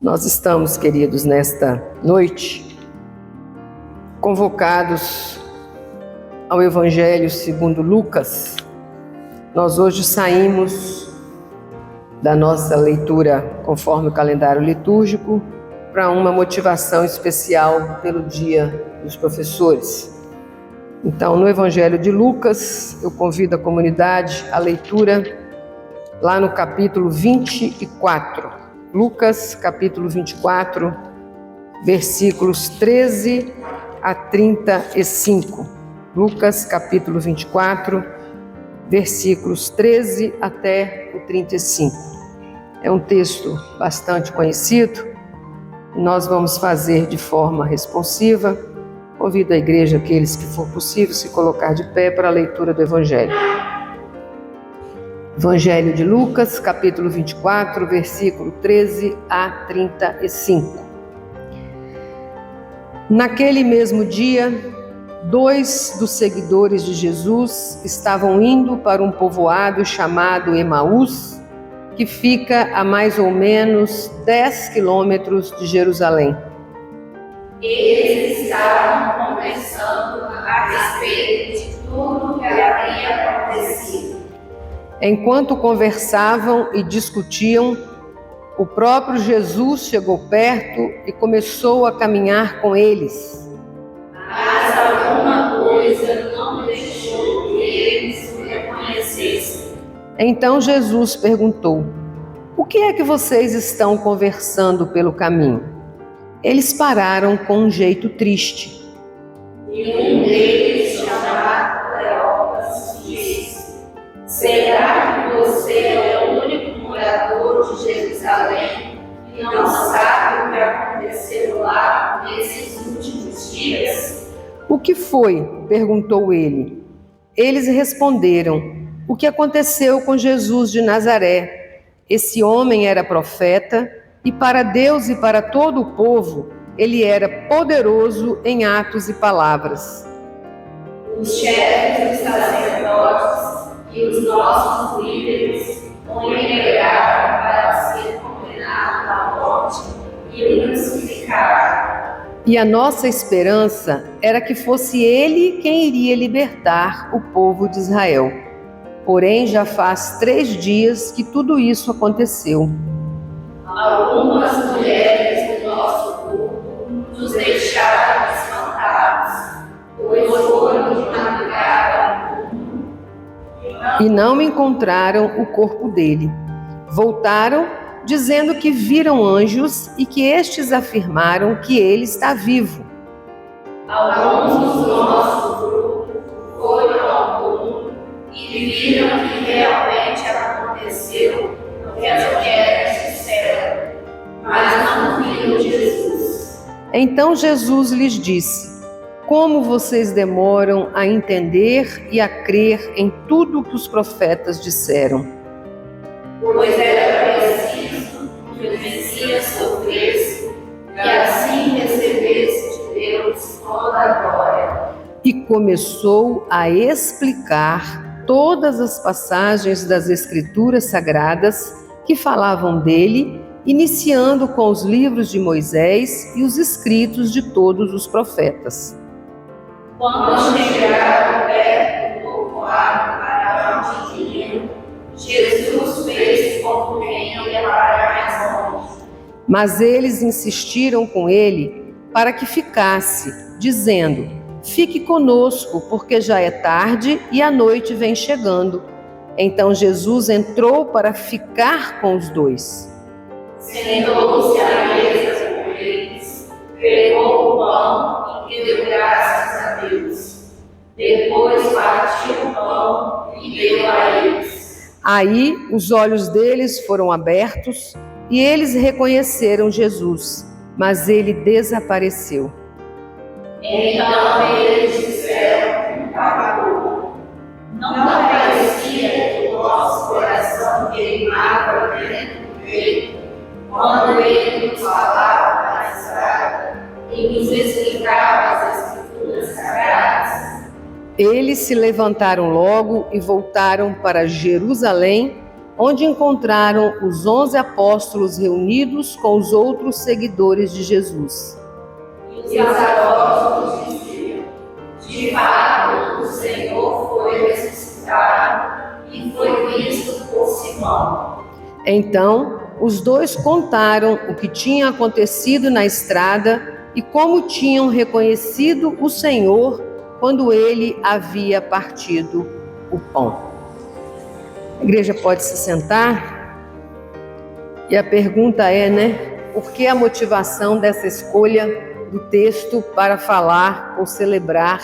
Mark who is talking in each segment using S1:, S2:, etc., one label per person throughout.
S1: Nós estamos, queridos, nesta noite, convocados ao Evangelho segundo Lucas. Nós hoje saímos da nossa leitura conforme o calendário litúrgico para uma motivação especial pelo Dia dos Professores. Então, no Evangelho de Lucas, eu convido a comunidade à leitura lá no capítulo 24. Lucas, capítulo 24, versículos 13 a 35. Lucas, capítulo 24, versículos 13 até o 35. É um texto bastante conhecido. Nós vamos fazer de forma responsiva. Convido a igreja, aqueles que for possível, se colocar de pé para a leitura do Evangelho. Evangelho de Lucas, capítulo 24, versículo 13 a 35. Naquele mesmo dia, 2 dos seguidores de Jesus estavam indo para um povoado chamado Emaús, que fica a mais ou menos 10 quilômetros de Jerusalém.
S2: Eles estavam conversando a respeito de tudo que havia acontecido.
S1: Enquanto conversavam e discutiam, o próprio Jesus chegou perto e começou a caminhar com eles.
S2: Mas alguma coisa não deixou que eles o reconhecessem.
S1: Então Jesus perguntou: "O que é que vocês estão conversando pelo caminho?" Eles pararam com um jeito triste.
S2: E um deles, chamado Cleopas, disse: será que você é o único morador de Jerusalém e não sabe o que aconteceu lá nesses últimos dias?
S1: "O que foi?" perguntou ele. Eles responderam: "O que aconteceu com Jesus de Nazaré? Esse homem era profeta e para Deus e para todo o povo ele era poderoso em atos e palavras.
S2: Os chefes dos sacerdotes e os nossos líderes o entregaram para ser condenado à morte e o crucificaram.
S1: E a nossa esperança era que fosse ele quem iria libertar o povo de Israel. Porém, já faz 3 dias que tudo isso aconteceu."
S2: Algumas mulheres do nosso grupo nos deixaram espantados, pois foram de madrugada ao mundo
S1: E não encontraram o corpo dele. Voltaram dizendo que viram anjos e que estes afirmaram que ele está vivo.
S2: Alguns do nosso grupo foram ao túmulo e viram que realmente aconteceu o que as mulheres disseram, mas não viram Jesus.
S1: Então Jesus lhes disse: "Como vocês demoram a entender e a crer em tudo o que os profetas disseram?
S2: Pois era preciso que o Messias sofresse e assim recebesse de Deus toda a glória."
S1: E começou a explicar todas as passagens das Escrituras Sagradas que falavam dele, iniciando com os livros de Moisés e os escritos de todos os profetas.
S2: Quando chegaram perto do povoado para onde iam, Jesus fez como quem ia para mais longe.
S1: Mas eles insistiram com ele para que ficasse, dizendo: "Fique conosco, porque já é tarde e a noite vem chegando." Então Jesus entrou para ficar com os 2.
S2: Sentou-se à mesa com eles, pegou o pão e deu graças a Deus. Depois partiu o pão e deu a eles.
S1: Aí os olhos deles foram abertos e eles reconheceram Jesus, mas ele desapareceu.
S2: Então eles disseram com pavor: não parecia que o nosso coração queimava dentro do peito quando ele nos falava na estrada e nos explicava as Escrituras Sagradas?
S1: Eles se levantaram logo e voltaram para Jerusalém, onde encontraram os 11 apóstolos reunidos com os outros seguidores de Jesus.
S2: E os apóstolos diziam: de fato, o Senhor foi ressuscitado e foi visto por Simão.
S1: Então, os dois contaram o que tinha acontecido na estrada e como tinham reconhecido o Senhor quando ele havia partido o pão. A igreja pode se sentar. E a pergunta é, por que a motivação dessa escolha do texto para falar ou celebrar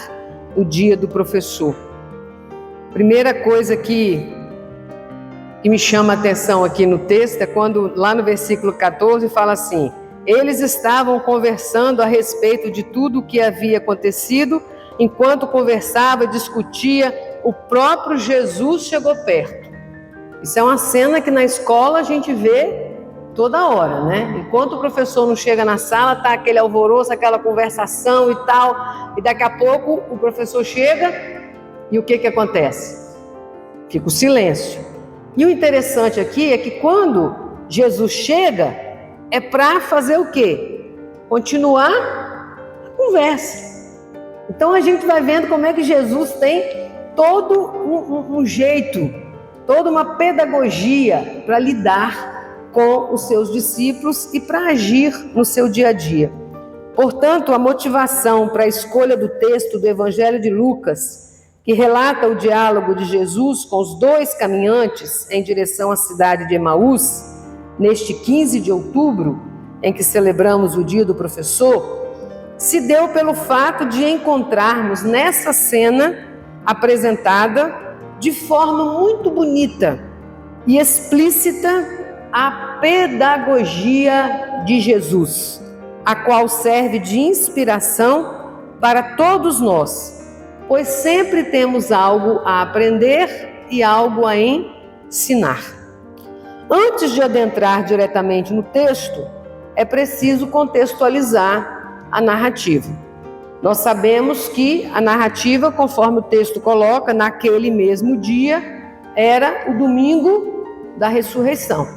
S1: o dia do professor? Primeira coisa que me chama a atenção aqui no texto é quando, lá no versículo 14, fala assim: eles estavam conversando a respeito de tudo o que havia acontecido. Enquanto conversava, discutia, o próprio Jesus chegou perto. Isso é uma cena que na escola a gente vê toda hora, Enquanto o professor não chega na sala, tá aquele alvoroço, aquela conversação e tal, e daqui a pouco o professor chega e o que acontece? Fica o silêncio. E o interessante aqui é que quando Jesus chega, é para fazer o quê? Continuar a conversa. Então a gente vai vendo como é que Jesus tem todo um jeito, toda uma pedagogia para lidar com os seus discípulos e para agir no seu dia a dia. Portanto, a motivação para a escolha do texto do Evangelho de Lucas, que relata o diálogo de Jesus com os dois caminhantes em direção à cidade de Emaús, neste 15 de outubro, em que celebramos o dia do professor, se deu pelo fato de encontrarmos nessa cena apresentada de forma muito bonita e explícita a pedagogia de Jesus, a qual serve de inspiração para todos nós, pois sempre temos algo a aprender e algo a ensinar. Antes de adentrar diretamente no texto, é preciso contextualizar a narrativa. Nós sabemos que a narrativa, conforme o texto coloca, naquele mesmo dia, era o domingo da ressurreição.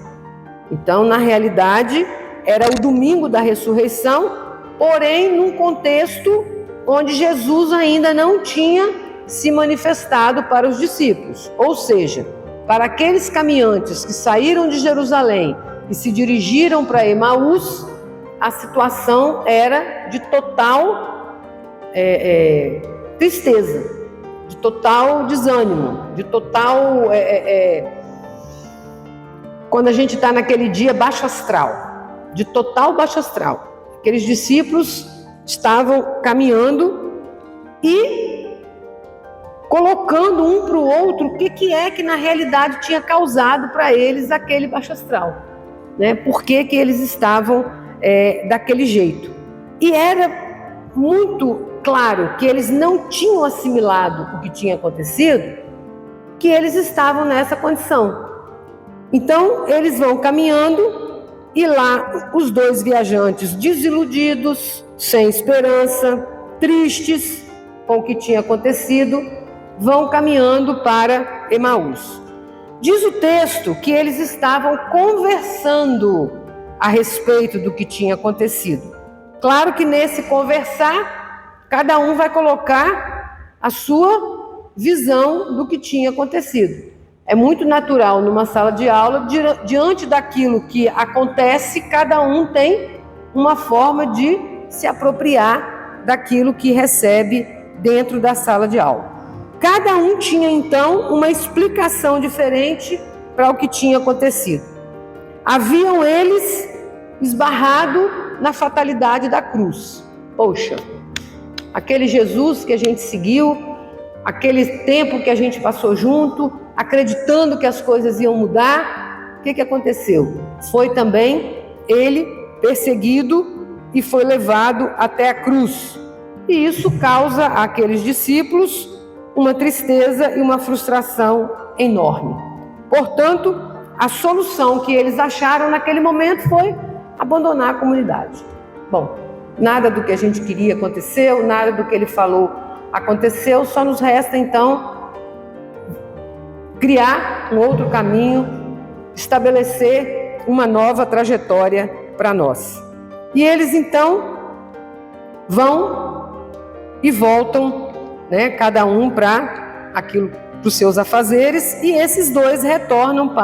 S1: Então, na realidade, era o domingo da ressurreição, porém num contexto onde Jesus ainda não tinha se manifestado para os discípulos. Ou seja, para aqueles caminhantes que saíram de Jerusalém e se dirigiram para Emaús, a situação era de total tristeza, de total desânimo, de total... quando a gente está naquele dia baixo astral, de total baixo astral. Aqueles discípulos estavam caminhando e colocando um para o outro o que é que na realidade tinha causado para eles aquele baixo astral, Por que eles estavam daquele jeito. E era muito claro que eles não tinham assimilado o que tinha acontecido, que eles estavam nessa condição. Então eles vão caminhando e lá os dois viajantes desiludidos, sem esperança, tristes com o que tinha acontecido, vão caminhando para Emaús. Diz o texto que eles estavam conversando a respeito do que tinha acontecido. Claro que nesse conversar, cada um vai colocar a sua visão do que tinha acontecido. É muito natural numa sala de aula, diante daquilo que acontece, cada um tem uma forma de se apropriar daquilo que recebe dentro da sala de aula. Cada um tinha então uma explicação diferente para o que tinha acontecido. Haviam eles esbarrado na fatalidade da cruz. Poxa, aquele Jesus que a gente seguiu, aquele tempo que a gente passou junto, acreditando que as coisas iam mudar, o que aconteceu? Foi também ele perseguido e foi levado até a cruz. E isso causa àqueles discípulos uma tristeza e uma frustração enorme. Portanto, a solução que eles acharam naquele momento foi abandonar a comunidade. Bom, nada do que a gente queria aconteceu, nada do que ele falou aconteceu, só nos resta então criar um outro caminho estabelecer uma nova trajetória para nós. E eles então vão e voltam, né, cada um para os seus afazeres, e esses dois retornam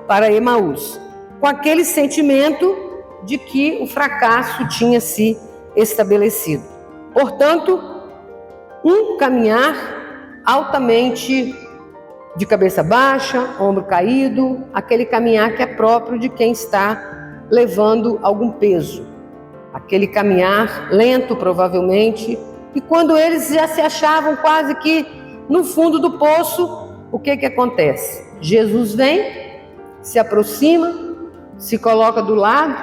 S1: para Emaús, com aquele sentimento de que o fracasso tinha se estabelecido. Portanto, um caminhar altamente de cabeça baixa, ombro caído, aquele caminhar que é próprio de quem está levando algum peso. Aquele caminhar lento, provavelmente, e quando eles já se achavam quase que no fundo do poço, o que acontece? Jesus vem, se aproxima, se coloca do lado,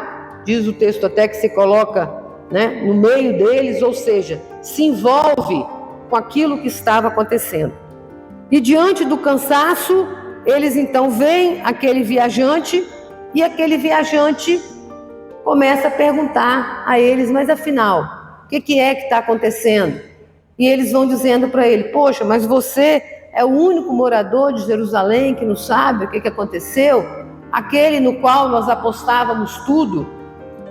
S1: diz o texto até que se coloca, né, no meio deles, ou seja, se envolve com aquilo que estava acontecendo. E diante do cansaço, eles então veem aquele viajante, e aquele viajante começa a perguntar a eles, mas afinal, o que é que está acontecendo? E eles vão dizendo para ele, poxa, mas você é o único morador de Jerusalém que não sabe o que aconteceu? Aquele no qual nós apostávamos tudo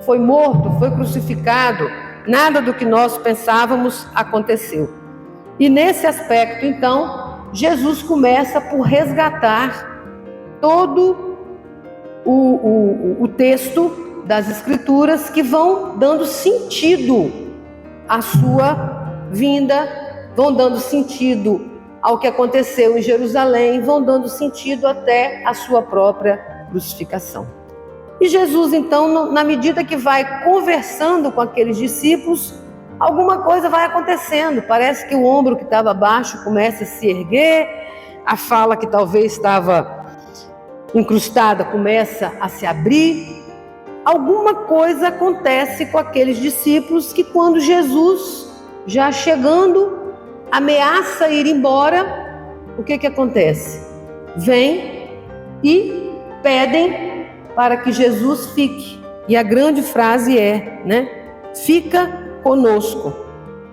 S1: foi morto, foi crucificado, nada do que nós pensávamos aconteceu. E nesse aspecto, então, Jesus começa por resgatar todo o texto das Escrituras que vão dando sentido à sua vinda, vão dando sentido ao que aconteceu em Jerusalém, vão dando sentido até à sua própria crucificação. E Jesus, então, na medida que vai conversando com aqueles discípulos, alguma coisa vai acontecendo. Parece que o ombro que estava baixo começa a se erguer, a fala que talvez estava incrustada começa a se abrir. Alguma coisa acontece com aqueles discípulos que, quando Jesus, já chegando, ameaça ir embora, o que acontece? Vem e pedem para que Jesus fique. E a grande frase é, né? Fica conosco,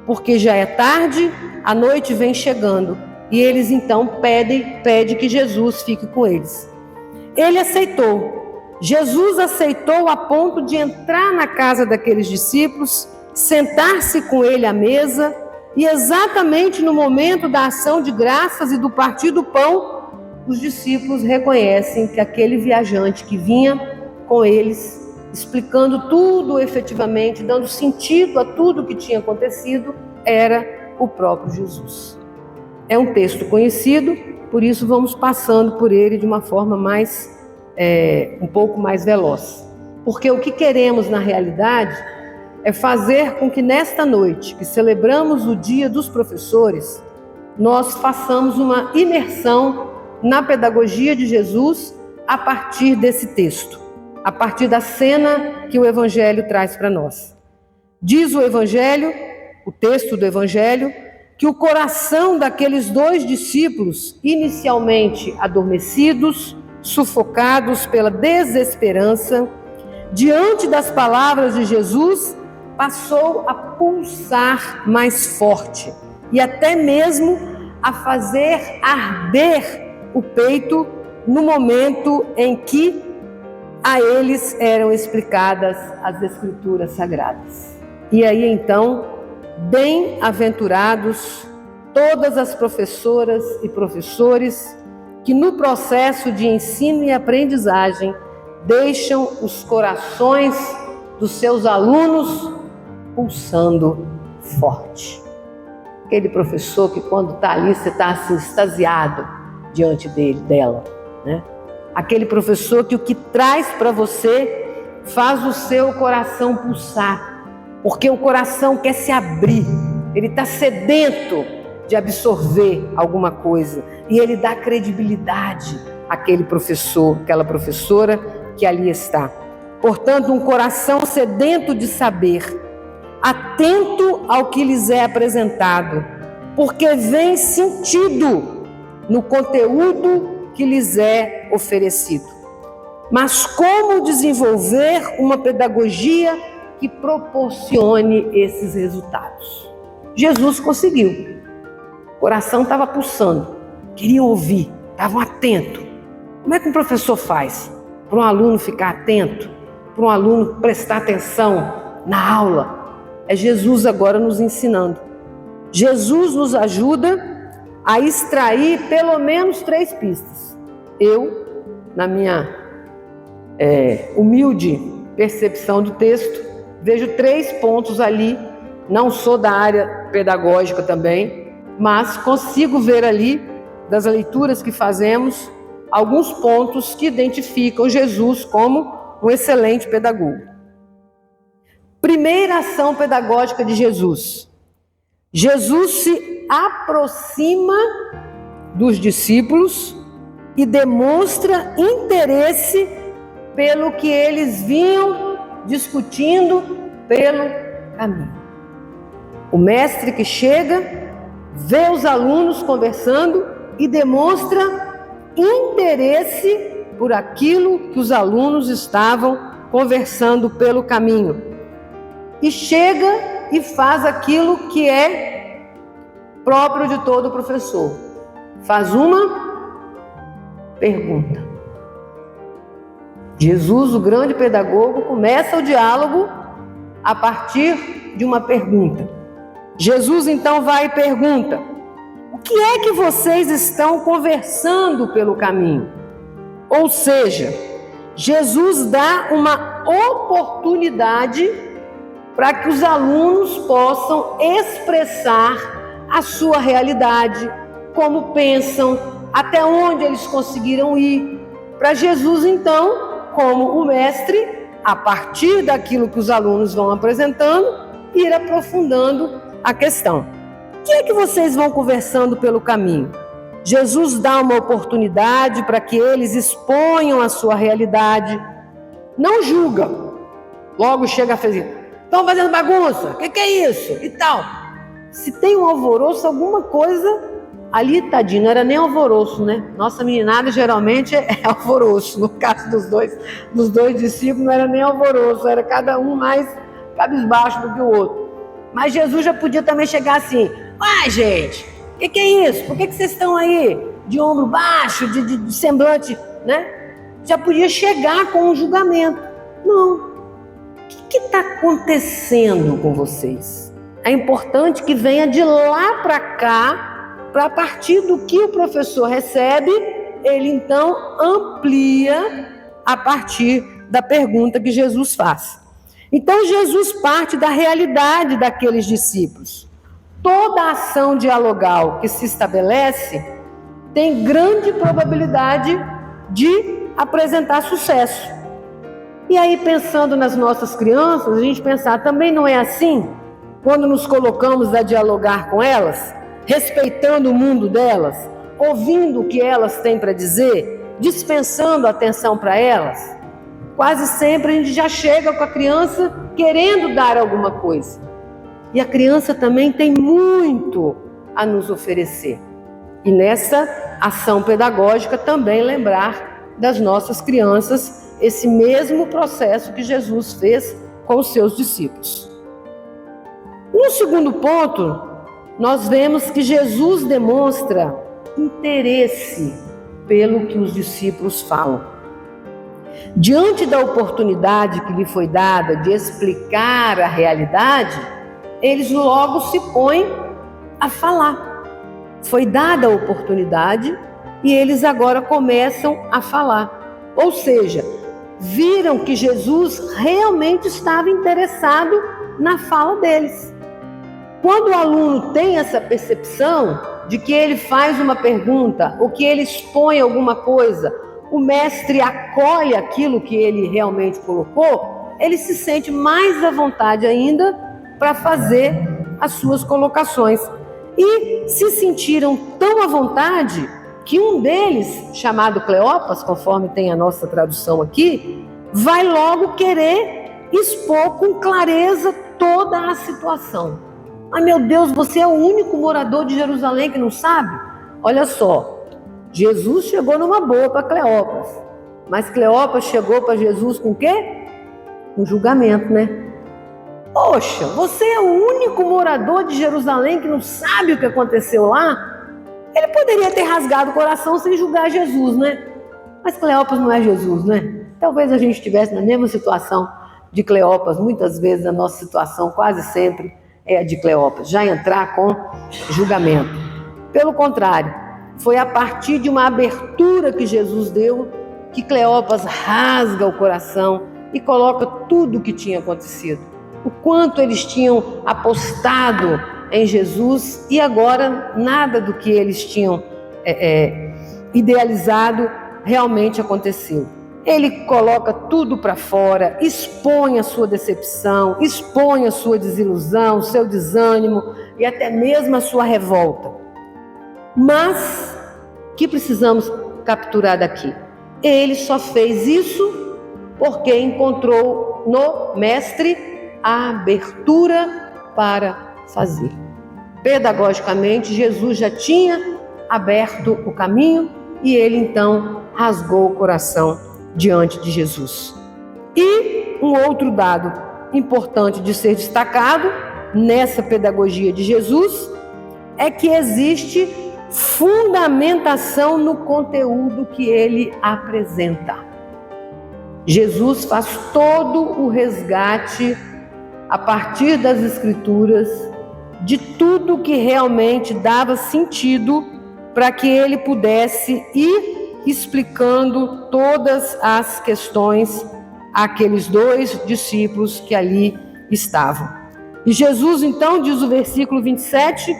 S1: porque já é tarde, a noite vem chegando. E eles então pedem que Jesus fique com eles. Ele aceitou. Jesus aceitou a ponto de entrar na casa daqueles discípulos, sentar-se com ele à mesa, e exatamente no momento da ação de graças e do partir do pão, os discípulos reconhecem que aquele viajante que vinha com eles, explicando tudo efetivamente, dando sentido a tudo que tinha acontecido, era o próprio Jesus. É um texto conhecido, por isso vamos passando por ele de uma forma um pouco mais veloz. Porque o que queremos na realidade é fazer com que nesta noite, que celebramos o Dia dos Professores, nós façamos uma imersão na pedagogia de Jesus a partir desse texto, a partir da cena que o Evangelho traz para nós. Diz o Evangelho, o texto do Evangelho, que o coração daqueles dois discípulos, inicialmente adormecidos, sufocados pela desesperança, diante das palavras de Jesus, passou a pulsar mais forte e até mesmo a fazer arder o peito no momento em que a eles eram explicadas as Escrituras Sagradas. E aí então, bem-aventurados todas as professoras e professores que no processo de ensino e aprendizagem deixam os corações dos seus alunos pulsando forte. Aquele professor que quando está ali você está assim, extasiado diante dela, né? Aquele professor que o que traz para você faz o seu coração pulsar, porque o coração quer se abrir, ele está sedento de absorver alguma coisa, e ele dá credibilidade àquele professor, aquela professora que ali está. Portanto, um coração sedento de saber, atento ao que lhes é apresentado, porque vem sentido no conteúdo que lhes é oferecido. Mas como desenvolver uma pedagogia que proporcione esses resultados? Jesus conseguiu. O coração estava pulsando, queriam ouvir, estavam atentos. Como é que um professor faz para um aluno ficar atento, para um aluno prestar atenção na aula? É Jesus agora nos ensinando. Jesus nos ajuda a extrair pelo menos 3 pistas. Eu, na minha humilde percepção do texto, vejo 3 pontos ali. Não sou da área pedagógica também, mas consigo ver ali, das leituras que fazemos, alguns pontos que identificam Jesus como um excelente pedagogo. Primeira ação pedagógica de Jesus. Jesus se aproxima dos discípulos e demonstra interesse pelo que eles vinham discutindo pelo caminho. O mestre que chega, vê os alunos conversando e demonstra interesse por aquilo que os alunos estavam conversando pelo caminho. E chega e faz aquilo que é próprio de todo professor. Faz uma pergunta. Jesus, o grande pedagogo, começa o diálogo a partir de uma pergunta. Jesus então vai e pergunta: o que é que vocês estão conversando pelo caminho? Ou seja, Jesus dá uma oportunidade para que os alunos possam expressar a sua realidade, como pensam, até onde eles conseguiram ir. Para Jesus, então, como o mestre, a partir daquilo que os alunos vão apresentando, ir aprofundando a questão. O que é que vocês vão conversando pelo caminho? Jesus dá uma oportunidade para que eles exponham a sua realidade. Não julga. Logo chega a fazer: estão fazendo bagunça, o que é isso? E tal. Se tem um alvoroço, alguma coisa ali, tadinho, não era nem alvoroço, né? Nossa meninada geralmente é alvoroço. No caso dos dois discípulos, não era nem alvoroço, era cada um mais cabisbaixo do que o outro. Mas Jesus já podia também chegar assim: uai, gente, o que é isso? Por que vocês estão aí de ombro baixo, de semblante, né? Já podia chegar com um julgamento. Não. O que está acontecendo com vocês? É importante que venha de lá para cá, para a partir do que o professor recebe, ele então amplia a partir da pergunta que Jesus faz. Então Jesus parte da realidade daqueles discípulos. Toda ação dialogal que se estabelece tem grande probabilidade de apresentar sucesso. E aí, pensando nas nossas crianças, a gente pensar, também não é assim? Quando nos colocamos a dialogar com elas, respeitando o mundo delas, ouvindo o que elas têm para dizer, dispensando atenção para elas, quase sempre a gente já chega com a criança querendo dar alguma coisa. E a criança também tem muito a nos oferecer. E nessa ação pedagógica também lembrar das nossas crianças esse mesmo processo que Jesus fez com os seus discípulos. No segundo ponto, nós vemos que Jesus demonstra interesse pelo que os discípulos falam. Diante da oportunidade que lhe foi dada de explicar a realidade, eles logo se põem a falar. Foi dada a oportunidade e eles agora começam a falar. Ou seja, viram que Jesus realmente estava interessado na fala deles. Quando o aluno tem essa percepção de que ele faz uma pergunta ou que ele expõe alguma coisa, o mestre acolhe aquilo que ele realmente colocou, ele se sente mais à vontade ainda para fazer as suas colocações. E se sentiram tão à vontade que um deles, chamado Cleopas, conforme tem a nossa tradução aqui, vai logo querer expor com clareza toda a situação. Ah, meu Deus, você é o único morador de Jerusalém que não sabe? Olha só, Jesus chegou numa boa para Cleopas, mas Cleopas chegou para Jesus com o quê? Com julgamento, né? Poxa, você é o único morador de Jerusalém que não sabe o que aconteceu lá? Ele poderia ter rasgado o coração sem julgar Jesus, né? Mas Cleopas não é Jesus, né? Talvez a gente estivesse na mesma situação de Cleopas. Muitas vezes a nossa situação, quase sempre, é a de Cleopas, já entrar com julgamento. Pelo contrário, foi a partir de uma abertura que Jesus deu que Cleopas rasga o coração e coloca tudo o que tinha acontecido. O quanto eles tinham apostado em Jesus e agora nada do que eles tinham idealizado realmente aconteceu. Ele coloca tudo para fora, expõe a sua decepção, expõe a sua desilusão, o seu desânimo e até mesmo a sua revolta. Mas o que precisamos capturar daqui? Ele só fez isso porque encontrou no Mestre a abertura para fazer. Pedagogicamente, Jesus já tinha aberto o caminho e ele então rasgou o coração diante de Jesus. E um outro dado importante de ser destacado nessa pedagogia de Jesus é que existe fundamentação no conteúdo que ele apresenta. Jesus faz todo o resgate a partir das Escrituras de tudo que realmente dava sentido para que ele pudesse ir explicando todas as questões àqueles 2 discípulos que ali estavam. E Jesus, então, diz o versículo 27,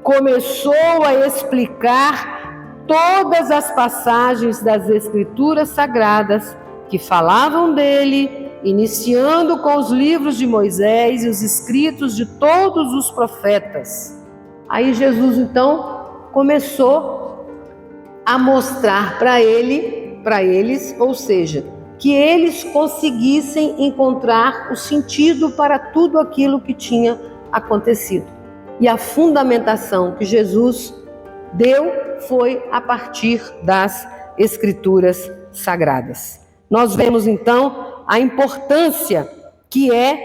S1: começou a explicar todas as passagens das Escrituras Sagradas que falavam dele, iniciando com os livros de Moisés e os escritos de todos os profetas. Aí Jesus, então, começou a mostrar para eles, ou seja, que eles conseguissem encontrar o sentido para tudo aquilo que tinha acontecido. E a fundamentação que Jesus deu foi a partir das Escrituras Sagradas. Nós vemos então a importância que é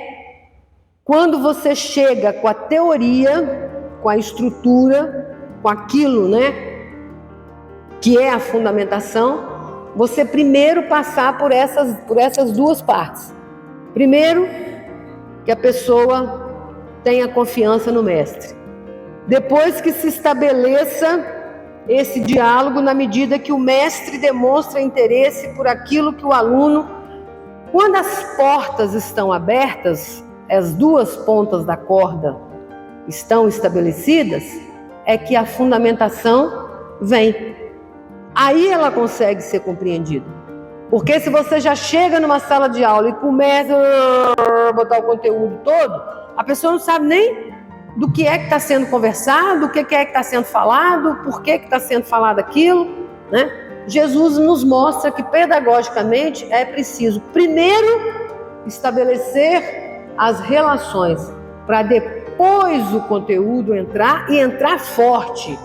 S1: quando você chega com a teoria, com a estrutura, com aquilo, que é a fundamentação, você primeiro passar por essas 2 partes. Primeiro, que a pessoa tenha confiança no mestre. Depois que se estabeleça esse diálogo na medida que o mestre demonstra interesse por aquilo que o aluno, quando as portas estão abertas, as 2 pontas da corda estão estabelecidas, é que a fundamentação vem. Aí ela consegue ser compreendida. Porque se você já chega numa sala de aula e começa a botar o conteúdo todo, a pessoa não sabe nem do que é que está sendo conversado, o que é que está sendo falado, por que está sendo falado aquilo, Jesus nos mostra que pedagogicamente é preciso primeiro estabelecer as relações para depois o conteúdo entrar e entrar forte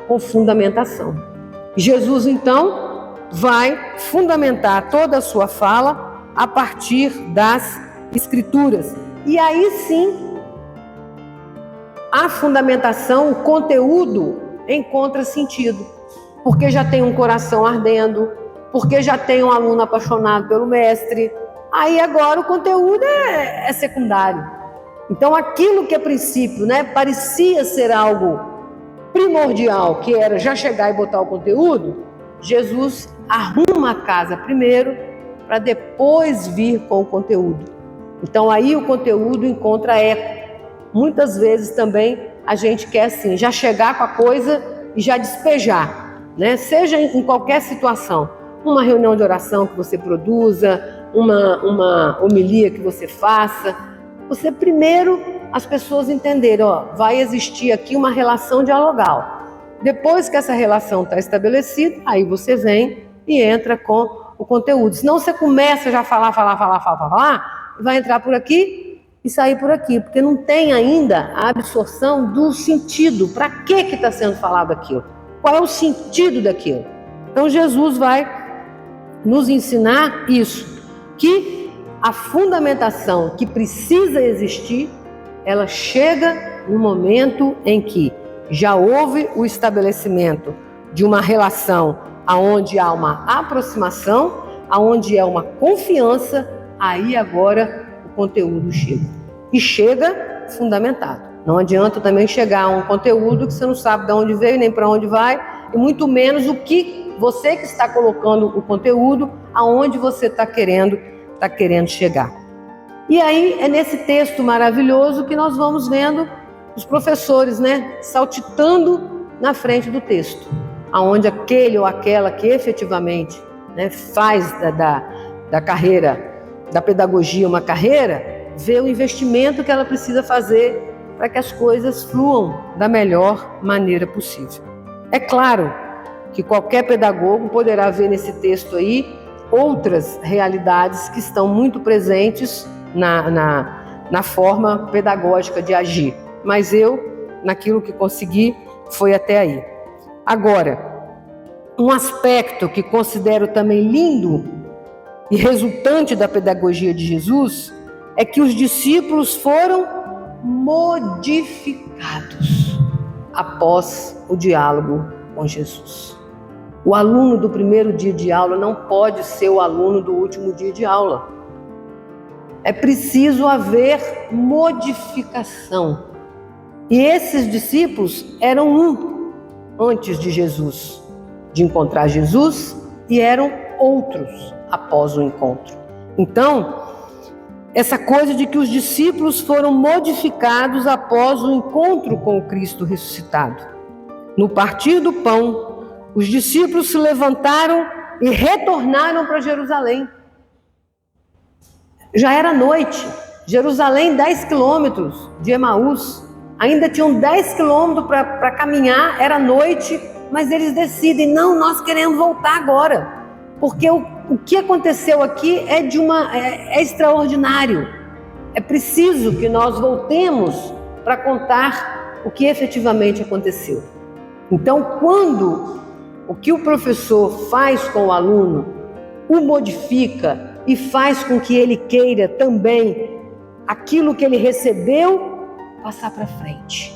S1: com fundamentação. Jesus então vai fundamentar toda a sua fala a partir das Escrituras. E aí sim, a fundamentação, o conteúdo encontra sentido, porque já tem um coração ardendo, porque já tem um aluno apaixonado pelo mestre. Aí agora o conteúdo é secundário. Então aquilo que a princípio parecia ser algo primordial, que era já chegar e botar o conteúdo, Jesus arruma a casa primeiro para depois vir com o conteúdo. Então aí o conteúdo encontra eco. Muitas vezes também a gente quer assim, já chegar com a coisa e já despejar, Seja em qualquer situação, uma reunião de oração que você produza, uma homilia que você faça, você primeiro as pessoas entenderem, vai existir aqui uma relação dialogal. Depois que essa relação está estabelecida, aí você vem e entra com o conteúdo. Senão você começa já a falar, vai entrar por aqui e sair por aqui, porque não tem ainda a absorção do sentido. Para que está sendo falado aquilo? Qual é o sentido daquilo? Então Jesus vai nos ensinar isso, que a fundamentação que precisa existir, ela chega no momento em que já houve o estabelecimento de uma relação aonde há uma aproximação, aonde é uma confiança, aí agora o conteúdo chega. E chega fundamentado. Não adianta também chegar a um conteúdo que você não sabe de onde veio, nem para onde vai, e muito menos o que você que está colocando o conteúdo, aonde você está querendo chegar. E aí é nesse texto maravilhoso que nós vamos vendo os professores, saltitando na frente do texto, aonde aquele ou aquela que efetivamente faz da carreira, da pedagogia uma carreira, vê o investimento que ela precisa fazer para que as coisas fluam da melhor maneira possível. É claro que qualquer pedagogo poderá ver nesse texto aí outras realidades que estão muito presentes na forma pedagógica de agir. Mas eu, naquilo que consegui, foi até aí. Agora, um aspecto que considero também lindo e resultante da pedagogia de Jesus é que os discípulos foram modificados após o diálogo com Jesus. O aluno do primeiro dia de aula não pode ser o aluno do último dia de aula. É preciso haver modificação. E esses discípulos eram um antes de Jesus, de encontrar Jesus, e eram outros após o encontro. Então, essa coisa de que os discípulos foram modificados após o encontro com o Cristo ressuscitado. No partir do pão, os discípulos se levantaram e retornaram para Jerusalém. Já era noite. Jerusalém, 10 quilômetros de Emaús. Ainda tinham 10 quilômetros para caminhar, era noite, mas eles decidem, não, nós queremos voltar agora. Porque o que aconteceu aqui é extraordinário. É preciso que nós voltemos para contar o que efetivamente aconteceu. Então, quando o que o professor faz com o aluno o modifica e faz com que ele queira também aquilo que ele recebeu passar para frente,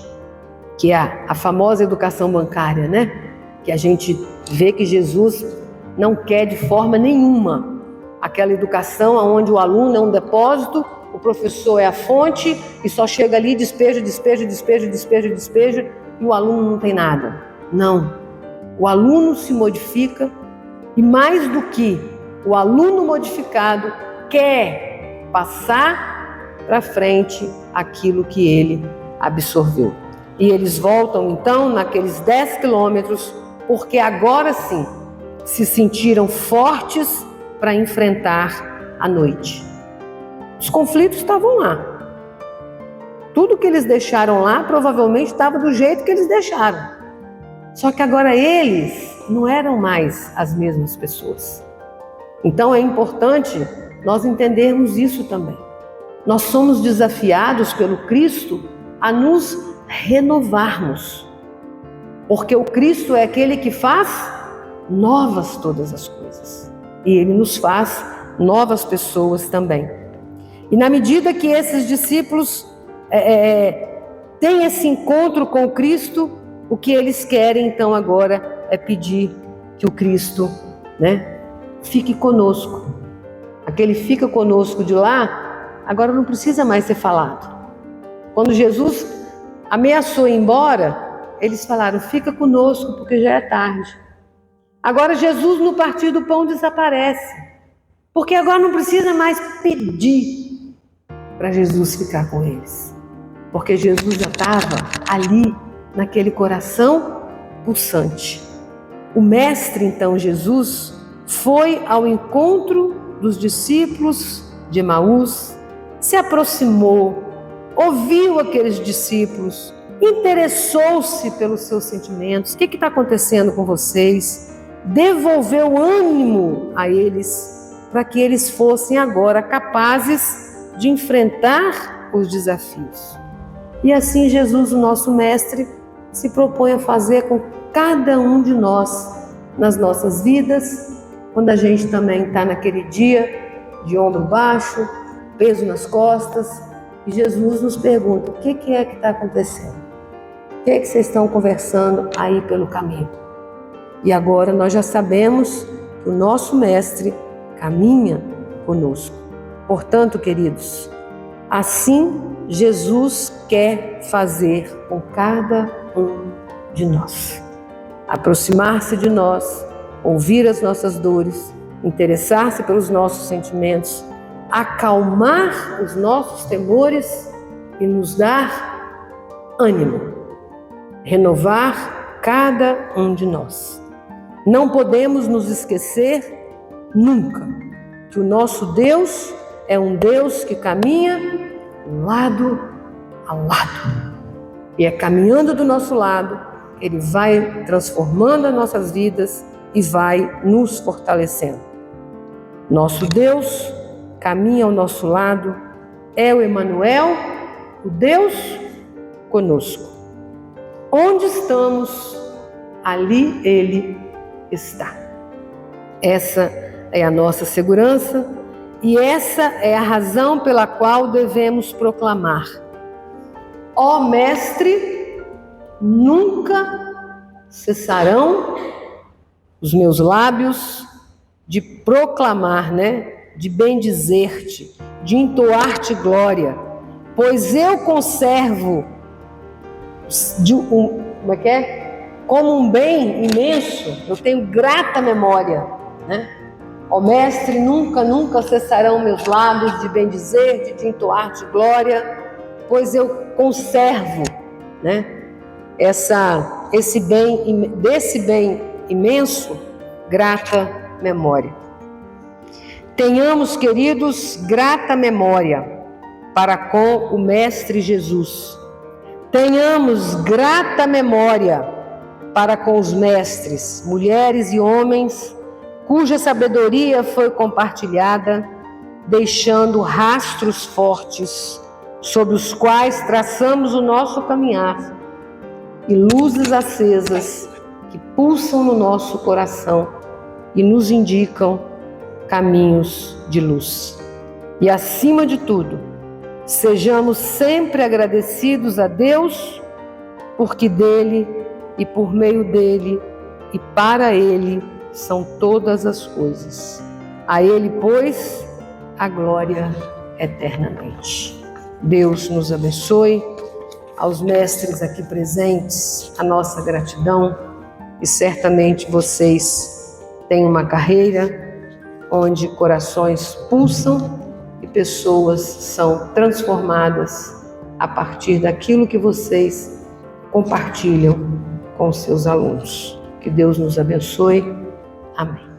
S1: que é a famosa educação bancária, que a gente vê que Jesus não quer de forma nenhuma aquela educação onde o aluno é um depósito, o professor é a fonte e só chega ali, despeja, e o aluno não tem nada. Não, o aluno se modifica e mais do que o aluno modificado quer passar para frente aquilo que ele absorveu. E eles voltam então naqueles 10 quilômetros, porque agora sim se sentiram fortes para enfrentar a noite. Os conflitos estavam lá. Tudo que eles deixaram lá provavelmente estava do jeito que eles deixaram. Só que agora eles não eram mais as mesmas pessoas. Então é importante nós entendermos isso também. Nós somos desafiados pelo Cristo a nos renovarmos. Porque o Cristo é aquele que faz novas todas as coisas. E Ele nos faz novas pessoas também. E na medida que esses discípulos têm esse encontro com o Cristo, o que eles querem então agora é pedir que o Cristo fique conosco. Aquele fica conosco de lá, agora não precisa mais ser falado. Quando Jesus ameaçou ir embora, eles falaram, fica conosco porque já é tarde. Agora Jesus no partir do pão desaparece, porque agora não precisa mais pedir para Jesus ficar com eles, porque Jesus já estava ali naquele coração pulsante. O mestre então Jesus foi ao encontro dos discípulos de Emaús, se aproximou, ouviu aqueles discípulos, interessou-se pelos seus sentimentos. O que está acontecendo com vocês? Devolveu ânimo a eles para que eles fossem agora capazes de enfrentar os desafios. E assim Jesus, o nosso mestre, se propõe a fazer com cada um de nós nas nossas vidas, quando a gente também está naquele dia de ombro baixo, peso nas costas, e Jesus nos pergunta, o que é que está acontecendo? O que é que vocês estão conversando aí pelo caminho? E agora nós já sabemos que o nosso Mestre caminha conosco. Portanto, queridos, assim Jesus quer fazer com cada um de nós. Aproximar-se de nós, ouvir as nossas dores, interessar-se pelos nossos sentimentos, acalmar os nossos temores e nos dar ânimo, renovar cada um de nós. Não podemos nos esquecer nunca que o nosso Deus é um Deus que caminha lado a lado. E é caminhando do nosso lado que Ele vai transformando as nossas vidas e vai nos fortalecendo. Nosso Deus caminha ao nosso lado, é o Emanuel, o Deus conosco. Onde estamos, ali Ele está. Essa é a nossa segurança e essa é a razão pela qual devemos proclamar: ó Mestre, nunca cessarão os meus lábios de proclamar, de bendizer-te, de entoar-te glória, pois eu conservo como um bem imenso, eu tenho grata memória, Ó Mestre, nunca cessarão meus lábios de bendizer-te, de entoar-te glória, pois eu conservo, desse bem imenso, grata memória. Tenhamos, queridos, grata memória para com o Mestre Jesus. Tenhamos grata memória para com os mestres, mulheres e homens, cuja sabedoria foi compartilhada, deixando rastros fortes sobre os quais traçamos o nosso caminhar e luzes acesas que pulsam no nosso coração e nos indicam caminhos de luz. E acima de tudo, sejamos sempre agradecidos a Deus, porque dele e por meio dele e para ele são todas as coisas. A ele, pois, a glória eternamente. Deus nos abençoe. Aos mestres aqui presentes, a nossa gratidão, e certamente vocês têm uma carreira onde corações pulsam e pessoas são transformadas a partir daquilo que vocês compartilham com seus alunos. Que Deus nos abençoe. Amém.